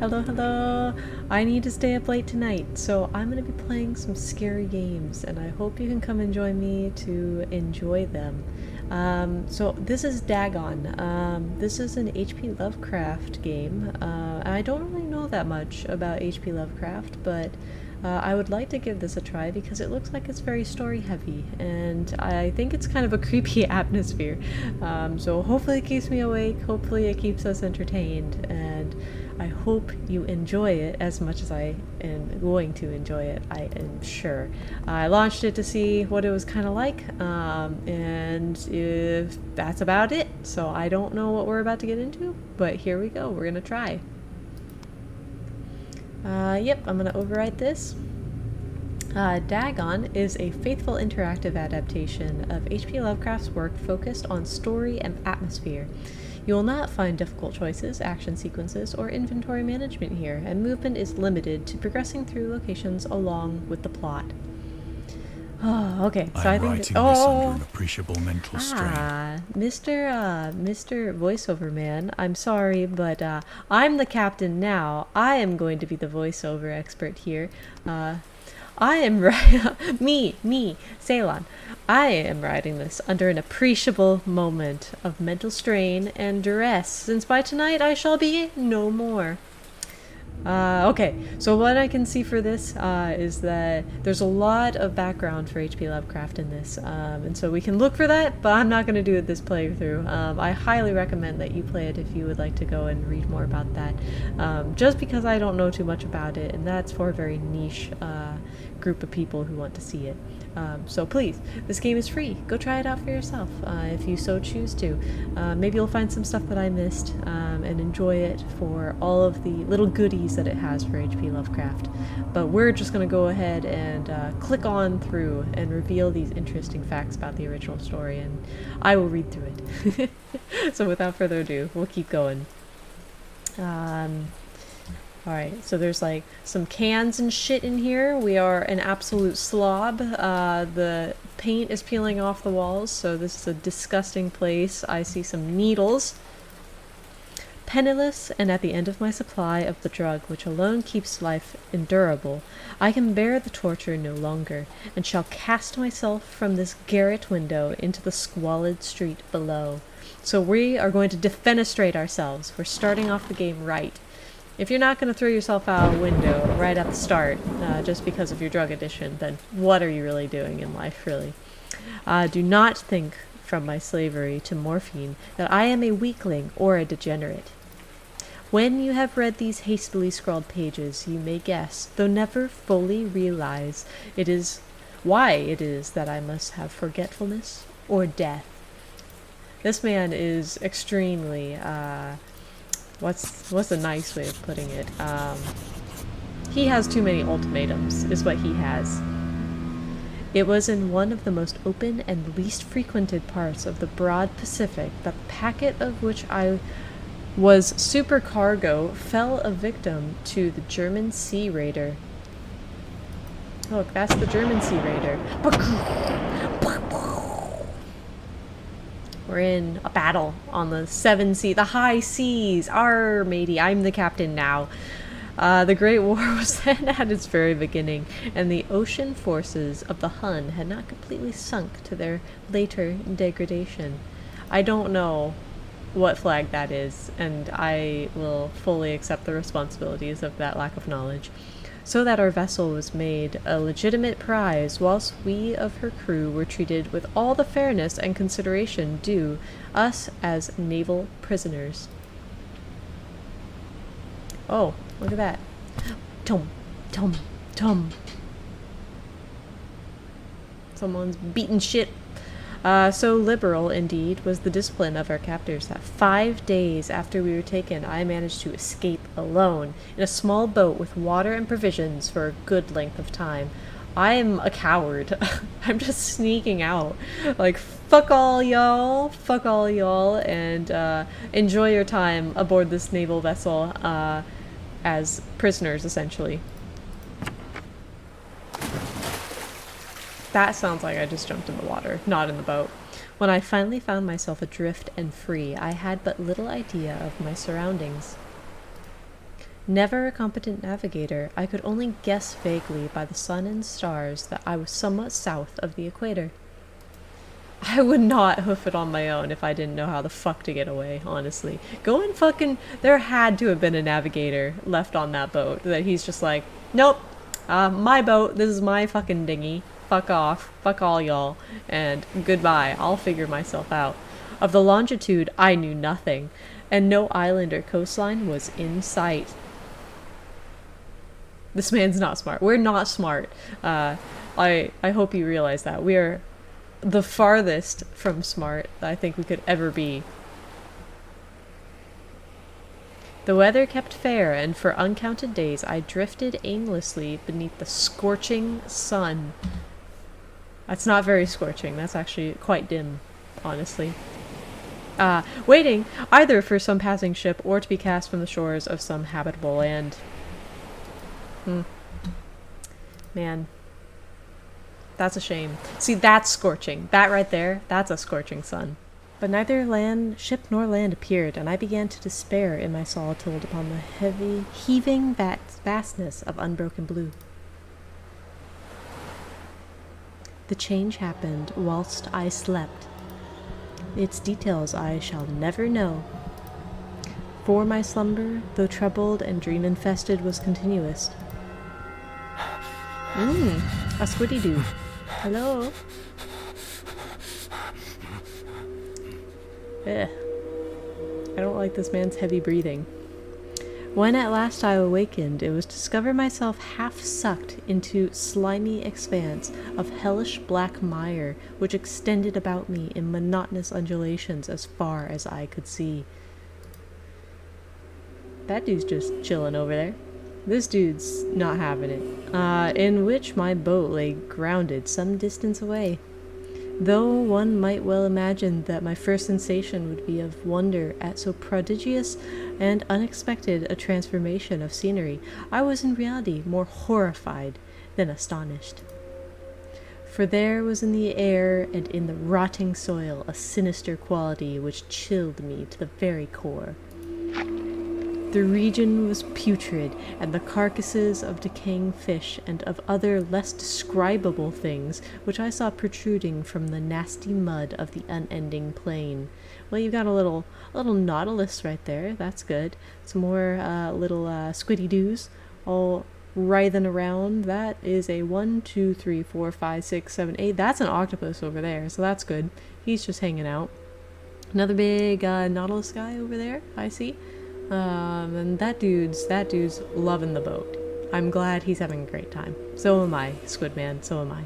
Hello, hello. I need to stay up late tonight, so I'm going to be playing some scary games, and I hope you can come and join me to enjoy them. So this is Dagon. This is an H.P. Lovecraft game. I don't really know that much about H.P. Lovecraft, but I would like to give this a try because it looks like it's very story heavy, and I think it's kind of a creepy atmosphere. So hopefully it keeps me awake, hopefully it keeps us entertained, and I hope you enjoy it as much as I am going to enjoy it, I am sure. I launched it to see what it was kind of like, and if that's about it. So I don't know what we're about to get into, but here we go, we're gonna try. Yep, I'm gonna overwrite this. Dagon is a faithful interactive adaptation of H.P. Lovecraft's work focused on story and atmosphere. You will not find difficult choices, action sequences, or inventory management here, and movement is limited to progressing through locations along with the plot. Oh, okay. So I think writing this under an appreciable mental strain. Mr. Voiceover Man, I'm sorry, but I'm the captain now. I am going to be the voiceover expert here. I am me, Ceylon. I am writing this under an appreciable moment of mental strain and duress, since by tonight I shall be no more. Okay, so what I can see for this is that there's a lot of background for H.P. Lovecraft in this, and so we can look for that, but I'm not going to do it this playthrough. I highly recommend that you play it if you would like to go and read more about that, just because I don't know too much about it, and that's for a very niche group of people who want to see it. So please, this game is free. Go try it out for yourself if you so choose to. Maybe you'll find some stuff that I missed and enjoy it for all of the little goodies that it has for H.P. Lovecraft. But we're just going to go ahead and click on through and reveal these interesting facts about the original story, and I will read through it. So without further ado, we'll keep going. Alright, so there's like some cans and shit in here. We are an absolute slob. The paint is peeling off the walls, so this is a disgusting place. I see some needles. Penniless and at the end of my supply of the drug which alone keeps life endurable, I can bear the torture no longer, and shall cast myself from this garret window into the squalid street below. So we are going to defenestrate ourselves. We're starting off the game right. If you're not going to throw yourself out a window right at the start, just because of your drug addiction, then what are you really doing in life, really? Do not think from my slavery to morphine that I am a weakling or a degenerate. When you have read these hastily scrawled pages, you may guess, though never fully realize, why it is that I must have forgetfulness or death. This man is extremely, what's a nice way of putting it? He has too many ultimatums, is what he has. It was in one of the most open and least frequented parts of the broad Pacific that the packet of which I was supercargo fell a victim to the German sea raider. Look, that's the German sea raider. We're in a battle on the the high seas. Arr, matey, I'm the captain now. The Great War was then at its very beginning, and the ocean forces of the Hun had not completely sunk to their later degradation. I don't know what flag that is, and I will fully accept the responsibilities of that lack of knowledge. So that our vessel was made a legitimate prize, whilst we of her crew were treated with all the fairness and consideration due us as naval prisoners. Oh, look at that. Tum, tum, tum. Someone's beating shit. So liberal, indeed, was the discipline of our captors that 5 days after we were taken, I managed to escape alone in a small boat with water and provisions for a good length of time. I am a coward. I'm just sneaking out. Like, fuck all y'all, and enjoy your time aboard this naval vessel as prisoners, essentially. That sounds like I just jumped in the water, not in the boat. When I finally found myself adrift and free, I had but little idea of my surroundings. Never a competent navigator, I could only guess vaguely by the sun and stars that I was somewhat south of the equator. I would not hoof it on my own if I didn't know how the fuck to get away, honestly. Go and fucking... There had to have been a navigator left on that boat that he's just like, nope, my boat, this is my fucking dinghy. Fuck off. Fuck all y'all. And goodbye. I'll figure myself out. Of the longitude, I knew nothing, and no island or coastline was in sight. This man's not smart. We're not smart. I hope you realize that. We are the farthest from smart I think we could ever be. The weather kept fair, and for uncounted days I drifted aimlessly beneath the scorching sun. That's not very scorching. That's actually quite dim, honestly. Waiting either for some passing ship or to be cast from the shores of some habitable land. Man. That's a shame. See, that's scorching. That right there, that's a scorching sun. But neither ship nor land appeared, and I began to despair in my solitude upon the heavy, heaving vastness of unbroken blue. The change happened whilst I slept. Its details I shall never know. For my slumber, though troubled and dream-infested, was continuous. A squiddy-doo. Hello? Ugh. I don't like this man's heavy breathing. When at last I awakened, it was to discover myself half-sucked into slimy expanse of hellish black mire, which extended about me in monotonous undulations as far as I could see. That dude's just chilling over there. This dude's not having it. In which my boat lay grounded some distance away. Though one might well imagine that my first sensation would be of wonder at so prodigious and unexpected a transformation of scenery, I was in reality more horrified than astonished. For there was in the air and in the rotting soil a sinister quality which chilled me to the very core. The region was putrid, and the carcasses of decaying fish and of other less describable things which I saw protruding from the nasty mud of the unending plain. Well, you've got a little nautilus right there. That's good. Some more little squiddy-doos all writhing around. That is a 1, 2, 3, 4, 5, 6, 7, 8. That's an octopus over there, so that's good. He's just hanging out. Another big nautilus guy over there, I see. And that dude's loving the boat. I'm glad he's having a great time. So am I, Squidman, so am I.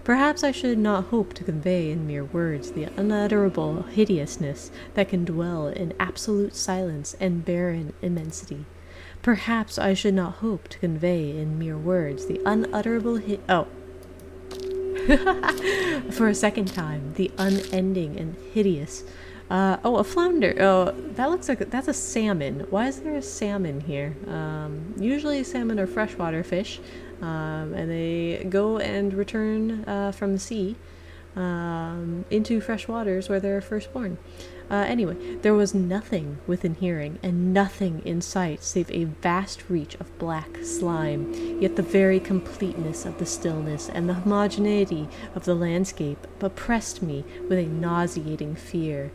Perhaps I should not hope to convey in mere words the unutterable hideousness that can dwell in absolute silence and barren immensity. Perhaps I should not hope to convey in mere words the unutterable for a second time, the unending and hideous... a flounder. Oh, that looks like... That's a salmon. Why is there a salmon here? Usually salmon are freshwater fish, and they go and return from the sea into fresh waters where they're first born. Anyway, there was nothing within hearing and nothing in sight save a vast reach of black slime, yet the very completeness of the stillness and the homogeneity of the landscape oppressed me with a nauseating fear.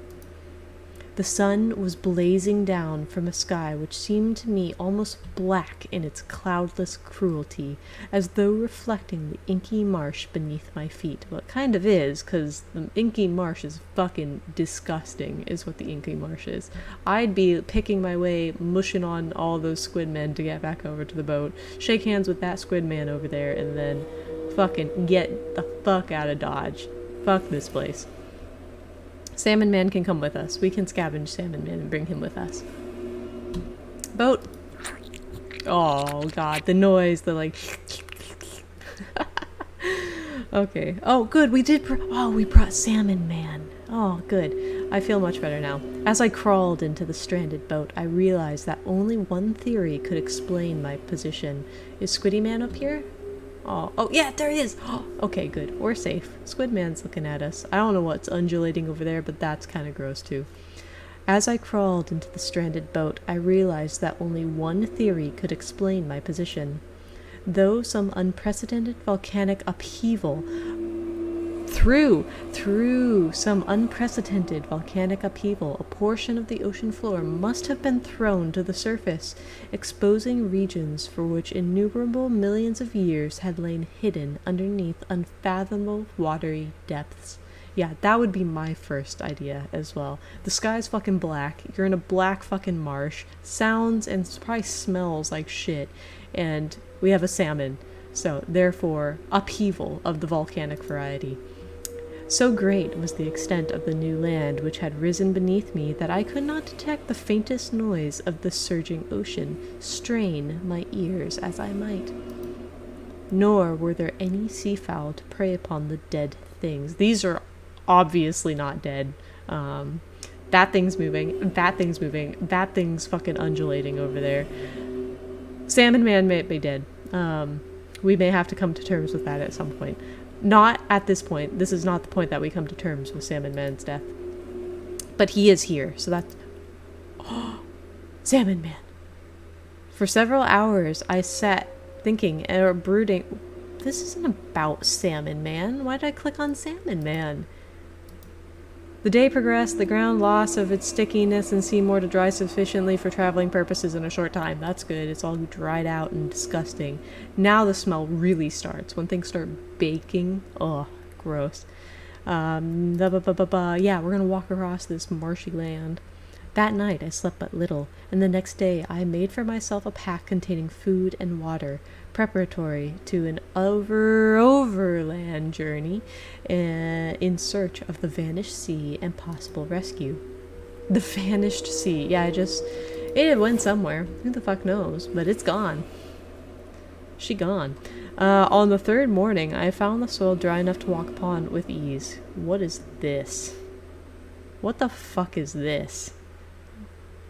The sun was blazing down from a sky which seemed to me almost black in its cloudless cruelty, as though reflecting the inky marsh beneath my feet. Well, it kind of is, because the inky marsh is fucking disgusting, is what the inky marsh is. I'd be picking my way, mushing on all those squid men to get back over to the boat, shake hands with that squid man over there, and then fucking get the fuck out of Dodge. Fuck this place. Salmon Man can come with us. We can scavenge Salmon Man and bring him with us. Boat. Oh, God. The noise. The, like... Okay. Oh, good. We did... we brought Salmon Man. Oh, good. I feel much better now. As I crawled into the stranded boat, I realized that only one theory could explain my position. Is Squiddy Man up here? Oh, yeah, there he is. Oh, okay, good. We're safe. Squid Man's looking at us. I don't know what's undulating over there, but that's kind of gross too. As I crawled into the stranded boat, I realized that only one theory could explain my position. Though some unprecedented volcanic upheaval through some unprecedented volcanic upheaval, a portion of the ocean floor must have been thrown to the surface, exposing regions for which innumerable millions of years had lain hidden underneath unfathomable watery depths. Yeah, that would be my first idea as well. The sky's fucking black, you're in a black fucking marsh, sounds and probably smells like shit, and we have a salmon. So, therefore, upheaval of the volcanic variety. So great was the extent of the new land which had risen beneath me that I could not detect the faintest noise of the surging ocean, strain my ears as I might. Nor were there any seafowl to prey upon the dead things. These are obviously not dead. That thing's moving, that thing's moving, that thing's fucking undulating over there. Salmon Man may be dead. We may have to come to terms with that at some point. Not at this point. This is not the point that we come to terms with Salmon Man's death. But he is here, so that's... Oh, Salmon Man. For several hours, I sat thinking or brooding. This isn't about Salmon Man. Why did I click on Salmon Man? The day progressed, the ground lost of its stickiness and seemed more to dry sufficiently for traveling purposes in a short time. That's good. It's all dried out and disgusting. Now the smell really starts. When things start baking. Oh, gross. Yeah, we're gonna walk across this marshy land. That night I slept but little, and the next day I made for myself a pack containing food and water, preparatory to an overland journey in search of the vanished sea and possible rescue. The vanished sea. Yeah, it went somewhere. Who the fuck knows? But it's gone. She gone. On the third morning, I found the soil dry enough to walk upon with ease. What is this? What the fuck is this?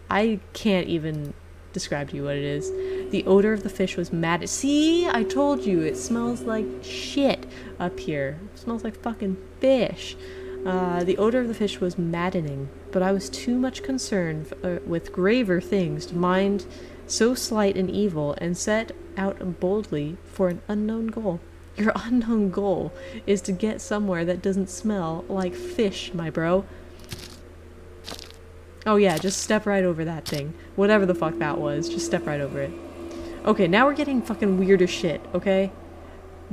I can't even describe to you what it is. The odor of the fish was mad. See, I told you, it smells like shit up here. It smells like fucking fish. The odor of the fish was maddening, but I was too much concerned with graver things to mind so slight and evil, and set out boldly for an unknown goal. Your unknown goal is to get somewhere that doesn't smell like fish, my bro. Oh yeah, just step right over that thing. Whatever the fuck that was, just step right over it. Okay, now we're getting fucking weird as shit, okay?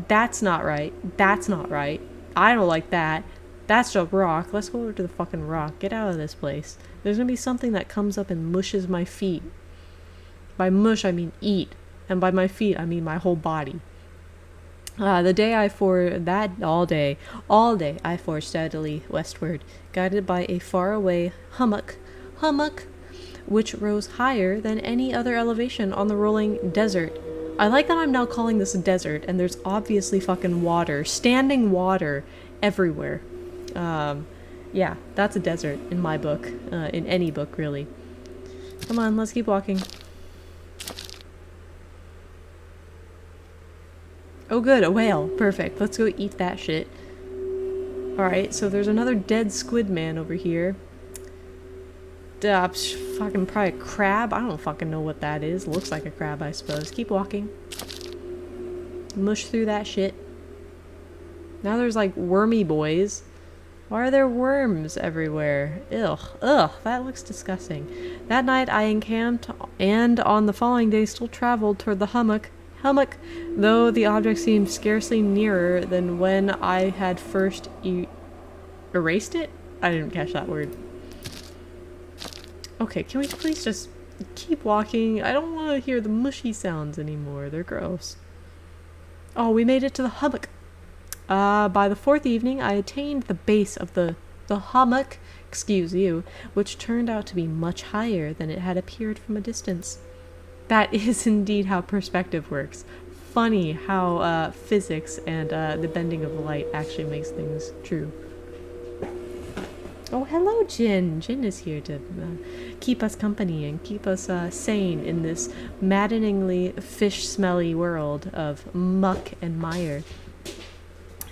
That's not right. That's not right. I don't like that. That's a rock. Let's go over to the fucking rock. Get out of this place. There's gonna be something that comes up and mushes my feet. By mush, I mean eat. And by my feet, I mean my whole body. All day I forged steadily westward, guided by a faraway hummock, which rose higher than any other elevation on the rolling desert. I like that I'm now calling this a desert, and there's obviously fucking water, standing water everywhere. Yeah, that's a desert in my book, in any book really. Come on, let's keep walking. Oh good, a whale. Perfect. Let's go eat that shit. Alright, so there's another dead squid man over here. Fucking probably a crab. I don't fucking know what that is. Looks like a crab, I suppose. Keep walking. Mush through that shit. Now there's like wormy boys. Why are there worms everywhere? Ugh, that looks disgusting. That night I encamped, and on the following day still traveled toward the hummock, though the object seemed scarcely nearer than when I had first erased it? I didn't catch that word. Okay, can we please just keep walking? I don't want to hear the mushy sounds anymore. They're gross. Oh, we made it to the hummock. By the fourth evening, I attained the base of the hummock, which turned out to be much higher than it had appeared from a distance. That is indeed how perspective works. Funny how physics and the bending of light actually makes things true. Oh, hello, Jin. Jin is here to keep us company and keep us sane in this maddeningly fish-smelly world of muck and mire.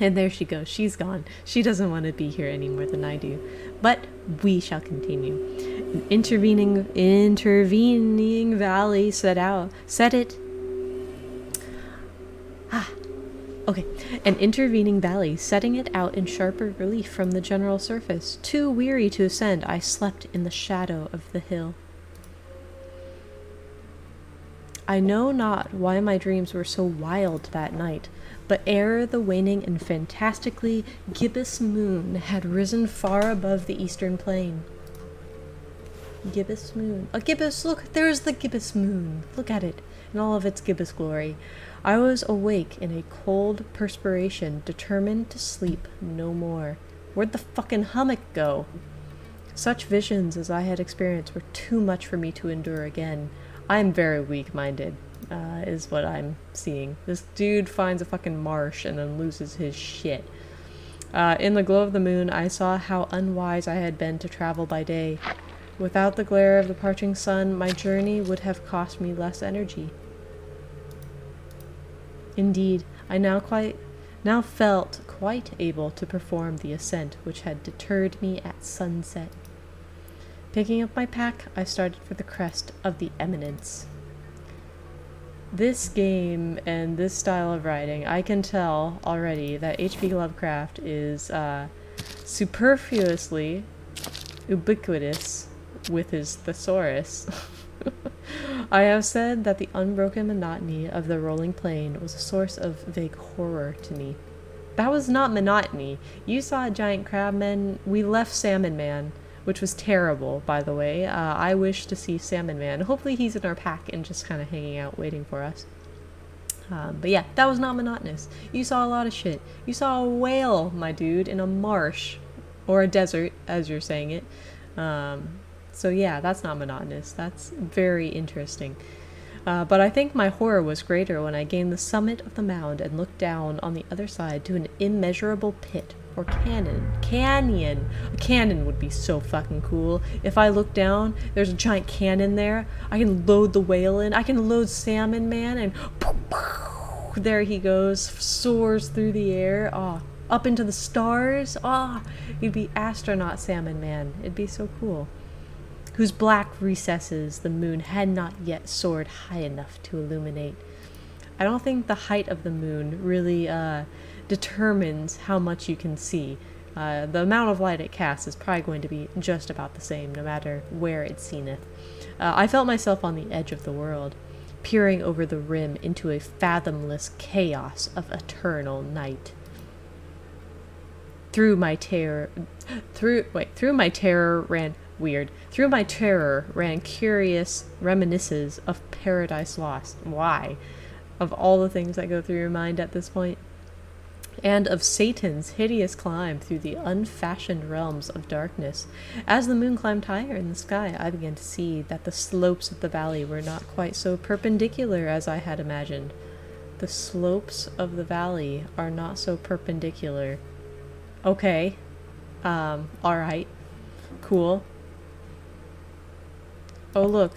And there she goes. She's gone. She doesn't want to be here any more than I do. But we shall continue. An intervening valley set it. Okay, an intervening valley, setting it out in sharper relief from the general surface. Too weary to ascend, I slept in the shadow of the hill. I know not why my dreams were so wild that night, but ere the waning and fantastically gibbous moon had risen far above the eastern plain. Gibbous moon. A gibbous, look, there's the gibbous moon. Look at it, in all of its gibbous glory. I was awake in a cold perspiration, determined to sleep no more. Where'd the fucking hummock go? Such visions as I had experienced were too much for me to endure again. I'm very weak-minded, is what I'm seeing. This dude finds a fucking marsh and then loses his shit. In the glow of the moon, I saw how unwise I had been to travel by day. Without the glare of the parching sun, my journey would have cost me less energy. Indeed, I now felt quite able to perform the ascent which had deterred me at sunset. Picking up my pack, I started for the crest of the eminence. This game and this style of writing, I can tell already that H.P. Lovecraft is superfluously ubiquitous with his thesaurus. I have said that the unbroken monotony of the rolling plain was a source of vague horror to me. That was not monotony. You saw giant crabmen. We left Salmon Man, which was terrible, by the way. I wish to see Salmon Man. Hopefully he's in our pack and just kind of hanging out waiting for us. But yeah, that was not monotonous. You saw a lot of shit. You saw a whale, my dude, in a marsh. Or a desert, as you're saying it. So yeah, that's not monotonous. That's very interesting. But I think my horror was greater when I gained the summit of the mound and looked down on the other side to an immeasurable pit or canyon. A cannon would be so fucking cool. If I look down, there's a giant cannon there. I can load the whale in. I can load Salmon Man and there he goes, soars through the air. Up into the stars. He'd be astronaut Salmon Man. It'd be so cool. Whose black recesses the moon had not yet soared high enough to illuminate. I don't think the height of the moon really determines how much you can see. The amount of light it casts is probably going to be just about the same, no matter where it seemeth. I felt myself on the edge of the world, peering over the rim into a fathomless chaos of eternal night. Through my terror ran curious reminiscences of Paradise Lost. Why? Of all the things that go through your mind at this point. And of Satan's hideous climb through the unfashioned realms of darkness. As the moon climbed higher in the sky, I began to see that the slopes of the valley were not quite so perpendicular as I had imagined. The slopes of the valley are not so perpendicular. Okay. Alright. Cool. Oh, look.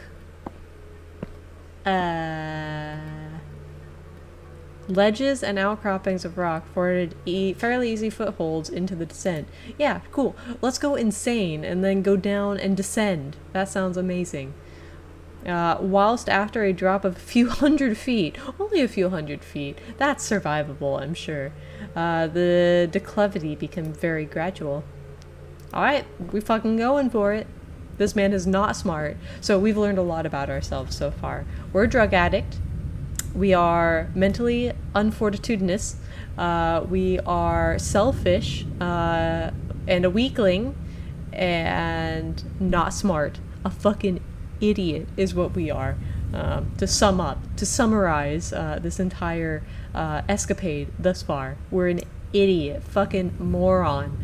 Ledges and outcroppings of rock afforded fairly easy footholds into the descent. Yeah, cool. Let's go insane and then go down and descend. That sounds amazing. Whilst after a drop of a few hundred feet, only a few hundred feet, that's survivable, I'm sure, the declivity became very gradual. Alright, we fucking going for it. This man is not smart, so we've learned a lot about ourselves so far. We're a drug addict. We are mentally unfortitudinous. We are selfish and a weakling and not smart. A fucking idiot is what we are. To summarize this entire escapade thus far, we're an idiot, fucking moron.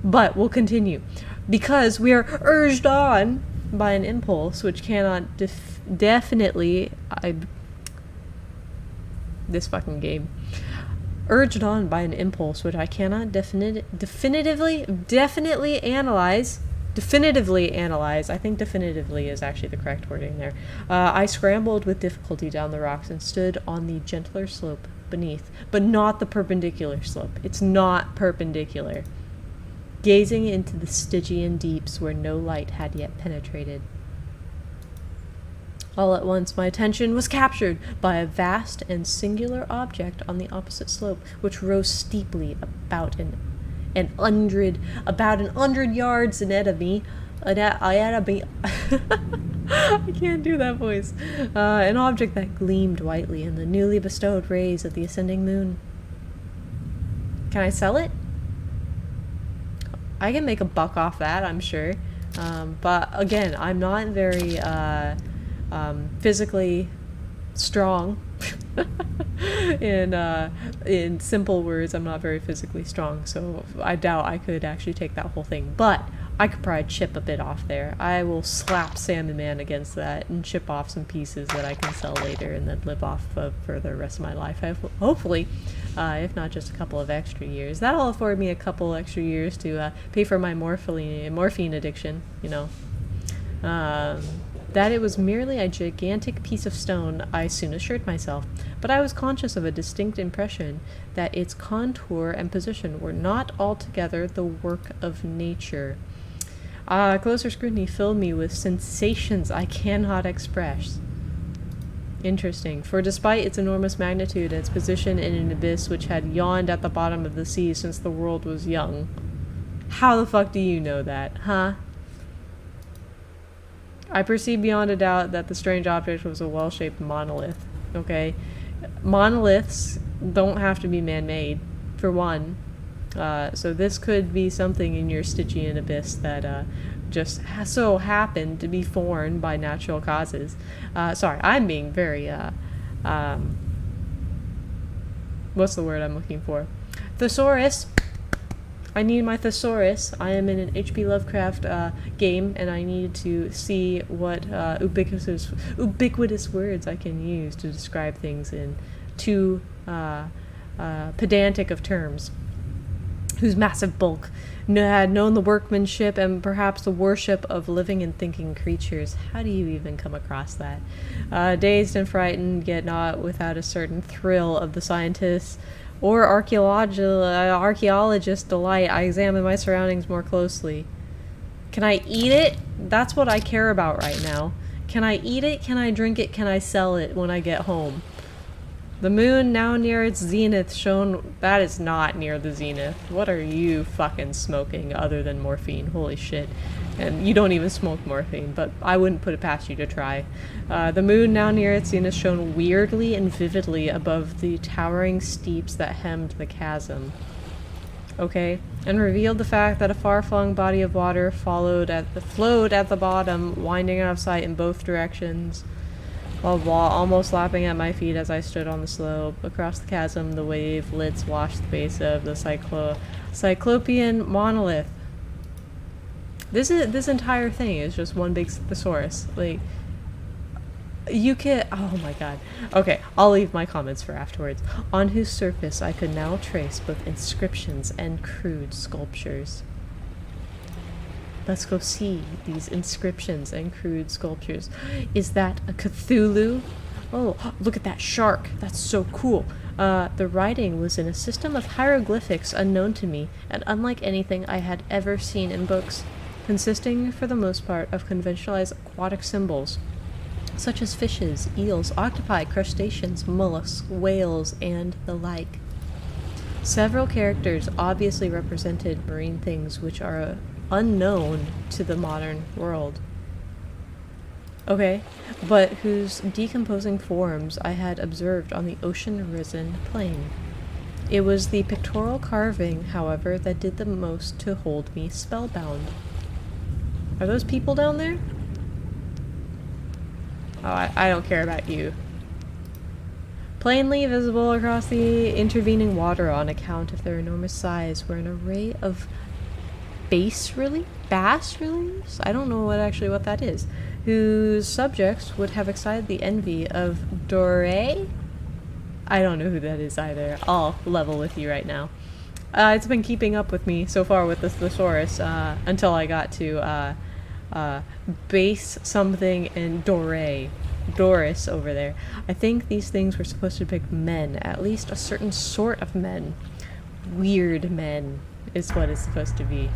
But we'll continue because we are urged on by an impulse which cannot this fucking game. Urged on by an impulse which I cannot definitively analyze. I think definitively is actually the correct wording there. I scrambled with difficulty down the rocks and stood on the gentler slope beneath, but not the perpendicular slope. It's not perpendicular. Gazing into the Stygian deeps where no light had yet penetrated. All at once, my attention was captured by a vast and singular object on the opposite slope, which rose steeply about an 100 yards ahead of me. I can't do that voice. An object that gleamed whitely in the newly bestowed rays of the ascending moon. Can I sell it? I can make a buck off that, I'm sure. But again, I'm not very physically strong. In simple words, I'm not very physically strong, so I doubt I could actually take that whole thing. But I could probably chip a bit off there. I will slap Salmon Man against that and chip off some pieces that I can sell later and then live off of for the rest of my life. Hopefully, if not just a couple of extra years. That'll afford me a couple extra years to pay for my morphine addiction, you know. That it was merely a gigantic piece of stone, I soon assured myself, but I was conscious of a distinct impression that its contour and position were not altogether the work of nature. Closer scrutiny filled me with sensations I cannot express. Interesting, for despite its enormous magnitude and its position in an abyss which had yawned at the bottom of the sea since the world was young. How the fuck do you know that, huh? I perceived beyond a doubt that the strange object was a well-shaped monolith. Okay? Monoliths don't have to be man-made, for one. So this could be something in your Stygian abyss that just so happened to be formed by natural causes. Sorry, I'm being very, what's the word I'm looking for? Thesaurus! I need my thesaurus. I am in an H.P. Lovecraft game, and I need to see what ubiquitous words I can use to describe things in too pedantic of terms, whose massive bulk had known the workmanship and perhaps the worship of living and thinking creatures. How do you even come across that? Dazed and frightened, yet not without a certain thrill of the scientist's or archaeologist's delight, I examine my surroundings more closely. Can I eat it? That's what I care about right now. Can I eat it? Can I drink it? Can I sell it when I get home? The moon, now near its zenith, shone... That is not near the zenith. What are you fucking smoking other than morphine? Holy shit. And you don't even smoke morphine, but I wouldn't put it past you to try. The moon, now near its zenith, shone weirdly and vividly above the towering steeps that hemmed the chasm. Okay? And revealed the fact that a far-flung body of water flowed at the bottom, winding out of sight in both directions. While almost lapping at my feet as I stood on the slope. Across the chasm, the wavelets washed the base of the Cyclopean monolith. This entire thing is just one big thesaurus. Like, you can... Oh my god. Okay, I'll leave my comments for afterwards. On whose surface I could now trace both inscriptions and crude sculptures. Let's go see these inscriptions and crude sculptures. Is that a Cthulhu? Oh, look at that shark. That's so cool. The writing was in a system of hieroglyphics unknown to me and unlike anything I had ever seen in books, consisting for the most part of conventionalized aquatic symbols, such as fishes, eels, octopi, crustaceans, mollusks, whales, and the like. Several characters obviously represented marine things which are unknown to the modern world. Okay, but whose decomposing forms I had observed on the ocean-risen plain. It was the pictorial carving, however, that did the most to hold me spellbound. Are those people down there? Oh, I don't care about you. Plainly visible across the intervening water on account of their enormous size were an array of bass reliefs? I don't know what that is. Whose subjects would have excited the envy of Doré? I don't know who that is either. I'll level with you right now. It's been keeping up with me so far with this thesaurus until I got to base something and Doré. Doris over there. I think these things were supposed to depict men, at least a certain sort of men. Weird men is what it's supposed to be.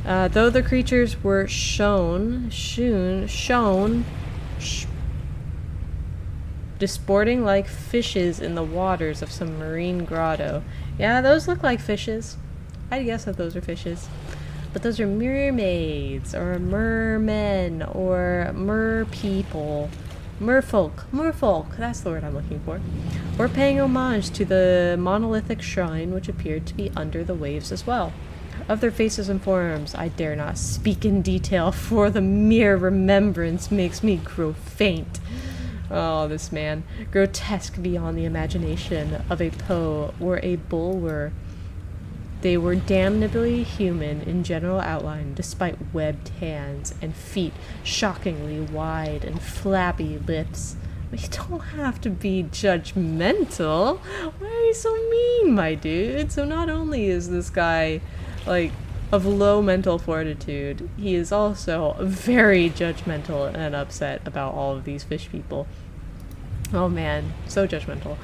Though the creatures were disporting like fishes in the waters of some marine grotto. Yeah, those look like fishes. I'd guess that those are fishes. But those are mermaids, or mermen, or merpeople. Merfolk, that's the word I'm looking for. Or paying homage to the monolithic shrine which appeared to be under the waves as well. Of their faces and forms, I dare not speak in detail, for the mere remembrance makes me grow faint. Oh, this man. Grotesque beyond the imagination of a Poe or a Bulwer. They were damnably human in general outline, despite webbed hands and feet, shockingly wide and flabby lips. But you don't have to be judgmental. Why are you so mean, my dude? So not only is this guy, like, of low mental fortitude, he is also very judgmental and upset about all of these fish people. Oh man, so judgmental.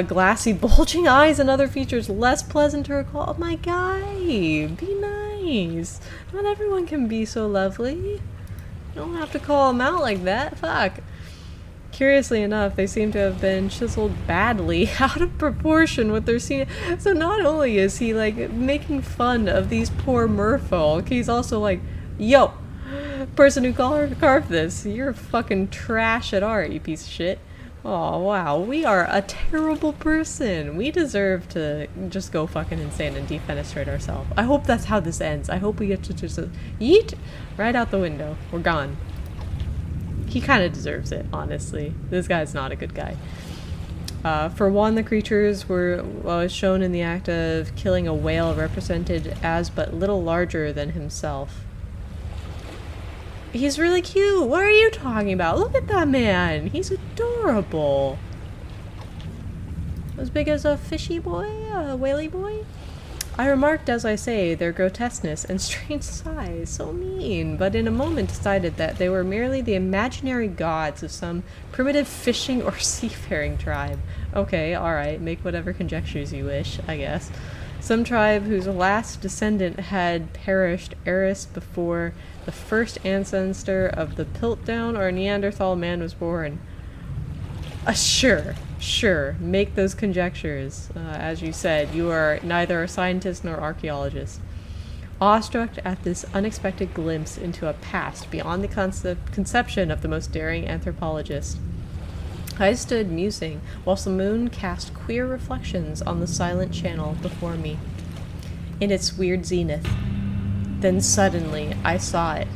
Glassy, bulging eyes and other features less pleasant to recall. Oh my guy, be nice. Not everyone can be so lovely. You don't have to call them out like that. Fuck. Curiously enough, they seem to have been chiseled badly, out of proportion with their scene. So not only is he, like, making fun of these poor merfolk, he's also like, yo, person who carved this, you're fucking trash at art, you piece of shit. Oh, wow, we are a terrible person. We deserve to just go fucking insane and defenestrate ourselves. I hope that's how this ends. I hope we get to just yeet right out the window. We're gone. He kind of deserves it, honestly. This guy's not a good guy. For one, the creatures were shown in the act of killing a whale represented as but little larger than himself. He's really cute. What are you talking about? Look at that man. He's adorable. As big as a fishy boy? A whaley boy? I remarked, as I say, their grotesqueness and strange size. So mean. But in a moment decided that they were merely the imaginary gods of some primitive fishing or seafaring tribe. Okay, alright. Make whatever conjectures you wish, I guess. Some tribe whose last descendant had perished eris before the first ancestor of the Piltdown or Neanderthal man was born. Sure, make those conjectures. As you said, you are neither a scientist nor archaeologist. Awestruck at this unexpected glimpse into a past beyond the conception of the most daring anthropologist, I stood musing, whilst the moon cast queer reflections on the silent channel before me, in its weird zenith. Then suddenly, I saw it.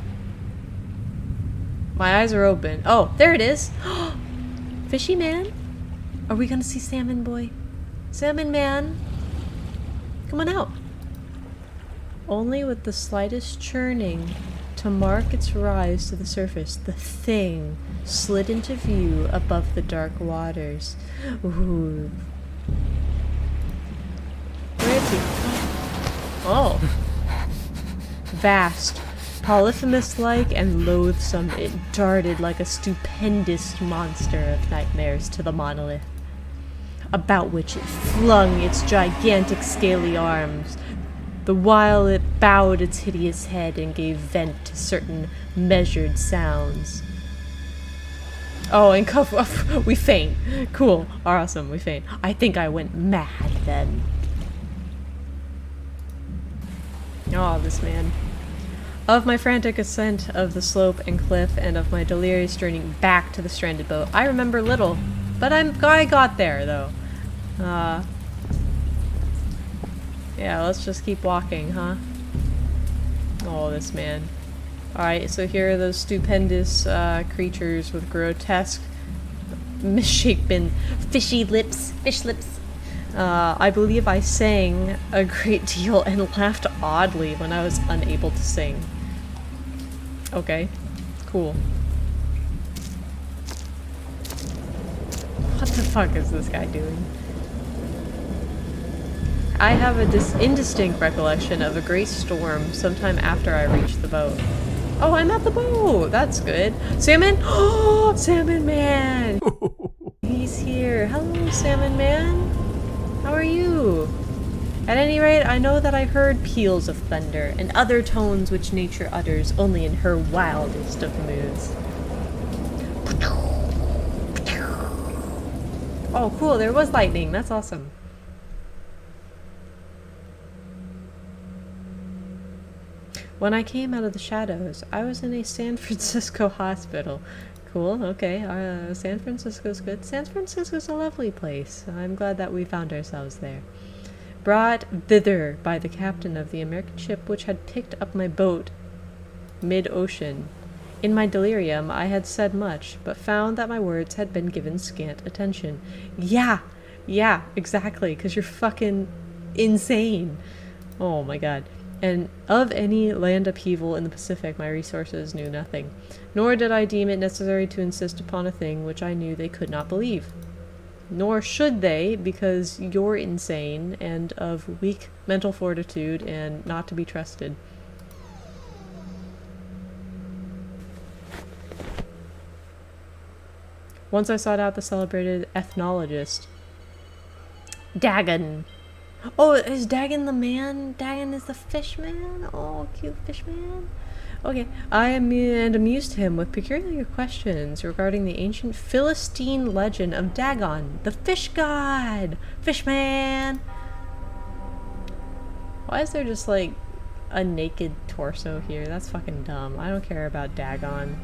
My eyes are open. Oh, there it is! Fishy man? Are we gonna see Salmon Boy? Salmon Man? Come on out. Only with the slightest churning to mark its rise to the surface, the thing slid into view above the dark waters. Ooh. Where is he? Oh. Vast, Polyphemus-like and loathsome, it darted like a stupendous monster of nightmares to the monolith, about which it flung its gigantic scaly arms, the while it bowed its hideous head and gave vent to certain measured sounds. Oh, and we faint. Cool. Awesome, we faint. I think I went mad then. Oh, this man. Of my frantic ascent of the slope and cliff, and of my delirious journey back to the stranded boat, I remember little, but I got there, though. Yeah, let's just keep walking, huh? Oh, this man. Alright, so here are those stupendous creatures with grotesque, misshapen, fish lips. I believe I sang a great deal and laughed oddly when I was unable to sing. Okay, cool. What the fuck is this guy doing? I have a indistinct recollection of a great storm sometime after I reached the boat. Oh, I'm at the boat. That's good. Salmon? Oh, Salmon Man. He's here. Hello, Salmon Man. How are you? At any rate, I know that I heard peals of thunder and other tones which nature utters only in her wildest of moods. Oh, cool. There was lightning. That's awesome. When I came out of the shadows, I was in a San Francisco hospital. Cool, okay. San Francisco's good. San Francisco's a lovely place. I'm glad that we found ourselves there. Brought thither by the captain of the American ship which had picked up my boat mid-ocean. In my delirium, I had said much, but found that my words had been given scant attention. Yeah, exactly, because you're fucking insane. Oh my god. And of any land upheaval in the Pacific, my resources knew nothing. Nor did I deem it necessary to insist upon a thing which I knew they could not believe. Nor should they, because you're insane and of weak mental fortitude and not to be trusted. Once I sought out the celebrated ethnologist, Dagon. Oh, is Dagon the man? Dagon is the fish man? Oh, cute fish man. Okay, and amused him with peculiar questions regarding the ancient Philistine legend of Dagon, the fish god. Fish man. Why is there just like a naked torso here? That's fucking dumb. I don't care about Dagon.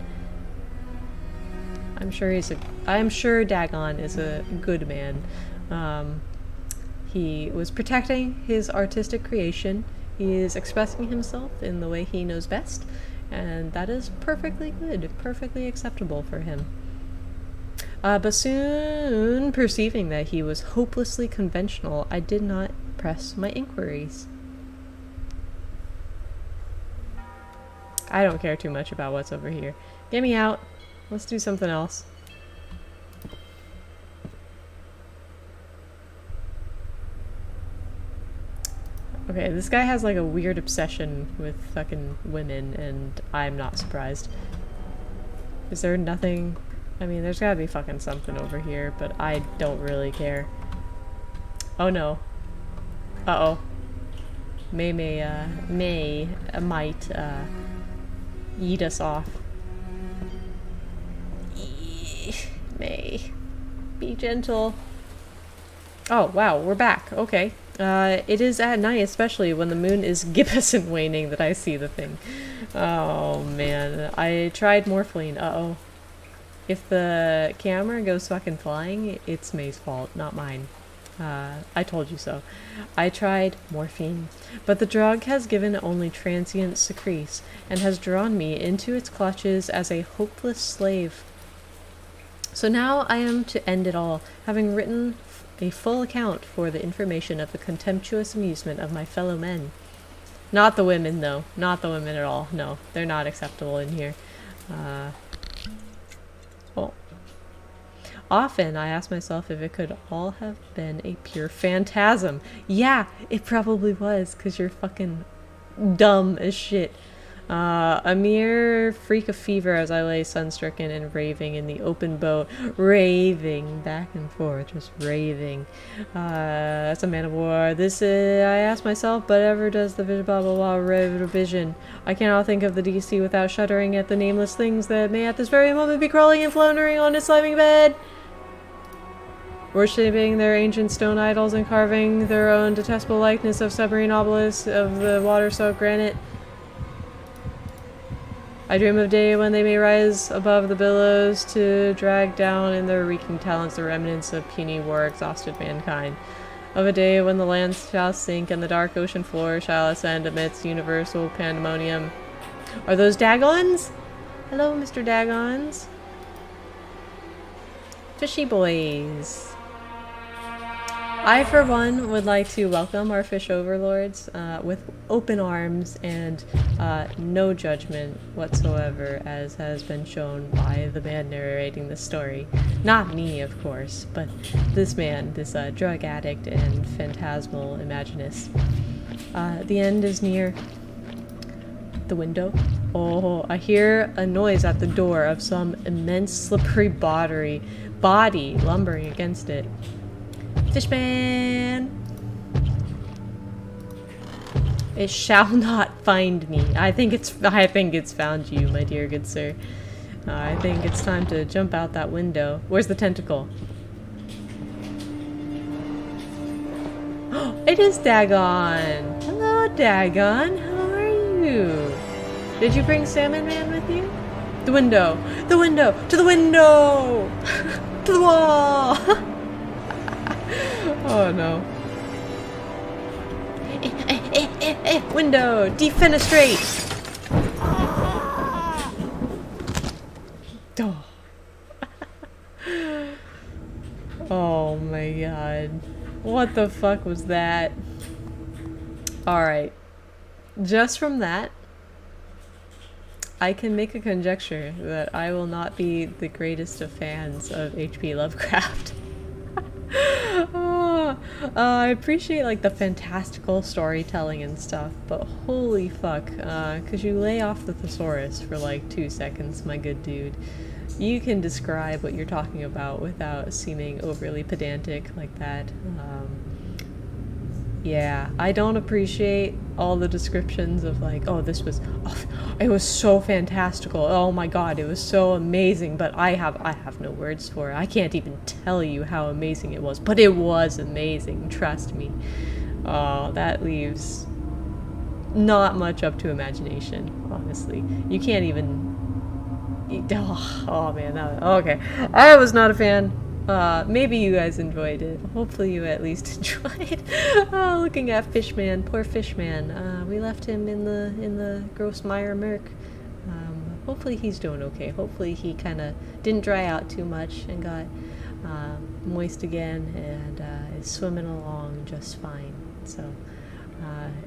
I'm sure Dagon is a good man. He was protecting his artistic creation. He is expressing himself in the way he knows best, and that is perfectly good, perfectly acceptable for him. But soon perceiving that he was hopelessly conventional, I did not press my inquiries. I don't care too much about what's over here. Get me out. Let's do something else. Okay, this guy has like a weird obsession with fucking women, and I'm not surprised. Is there nothing? I mean, there's gotta be fucking something over here, but I don't really care. Oh no. Uh-oh. May might eat us off. May. Be gentle. Oh, wow, we're back. Okay. It is at night, especially when the moon is gibbous and waning, that I see the thing. Oh, man. I tried morphine. Uh-oh. If the camera goes fucking flying, it's May's fault, not mine. I told you so. I tried morphine, but the drug has given only transient secretes, and has drawn me into its clutches as a hopeless slave. So now I am to end it all, having written a full account for the information of the contemptuous amusement of my fellow men. Not the women, though. Not the women at all. No, they're not acceptable in here. Oh. Often I ask myself if it could all have been a pure phantasm. Yeah, it probably was, because you're fucking dumb as shit. A mere freak of fever as I lay sun-stricken and raving in the open boat. Raving back and forth, just raving. That's a man of war. This is, I ask myself, but ever does the blah blah blah vision. I cannot think of the DC without shuddering at the nameless things that may at this very moment be crawling and floundering on its slimy bed. Worshipping their ancient stone idols and carving their own detestable likeness of submarine obelisks of the water-soaked granite. I dream of day when they may rise above the billows to drag down in their reeking talons the remnants of puny war-exhausted mankind. Of a day when the land shall sink and the dark ocean floor shall ascend amidst universal pandemonium. Are those Dagons? Hello, Mr. Dagons. Fishy boys. I, for one, would like to welcome our fish overlords with open arms and no judgment whatsoever, as has been shown by the man narrating the story. Not me, of course, but this man, this drug addict and phantasmal imaginist. The end is near. The window. Oh, I hear a noise at the door of some immense slippery body lumbering against it. Fishman! It shall not find me. I think it's found you, my dear good sir. I think it's time to jump out that window. Where's the tentacle? It is Dagon! Hello, Dagon. How are you? Did you bring Salmon Man with you? The window! The window! To the window! To the wall! Oh no. Window! Defenestrate! Oh. Oh my god. What the fuck was that? Alright. Just from that, I can make a conjecture that I will not be the greatest of fans of H.P. Lovecraft. I appreciate like the fantastical storytelling and stuff, but holy fuck, cause you lay off the thesaurus for like 2 seconds, my good dude. You can describe what you're talking about without seeming overly pedantic like that. Yeah, I don't appreciate all the descriptions of like, oh, this was, oh, it was so fantastical. Oh my god, it was so amazing. But I have no words for it. I can't even tell you how amazing it was. But it was amazing, trust me. Oh, that leaves not much up to imagination, honestly. You can't even. Oh man, okay. I was not a fan. Maybe you guys enjoyed it. Hopefully you at least enjoyed looking at Fishman. Poor Fishman. We left him in the gross mire murk. Hopefully he's doing okay. Hopefully he kind of didn't dry out too much and got moist again and is swimming along just fine. So,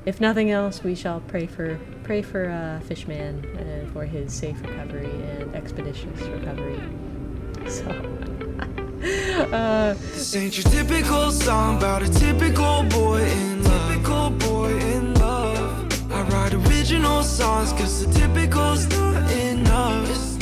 if nothing else, we shall pray for Fishman and for his safe recovery and expeditious recovery. So. This ain't your typical song about a typical boy in love. Typical boy in love. I write original songs cause the typical's not enough.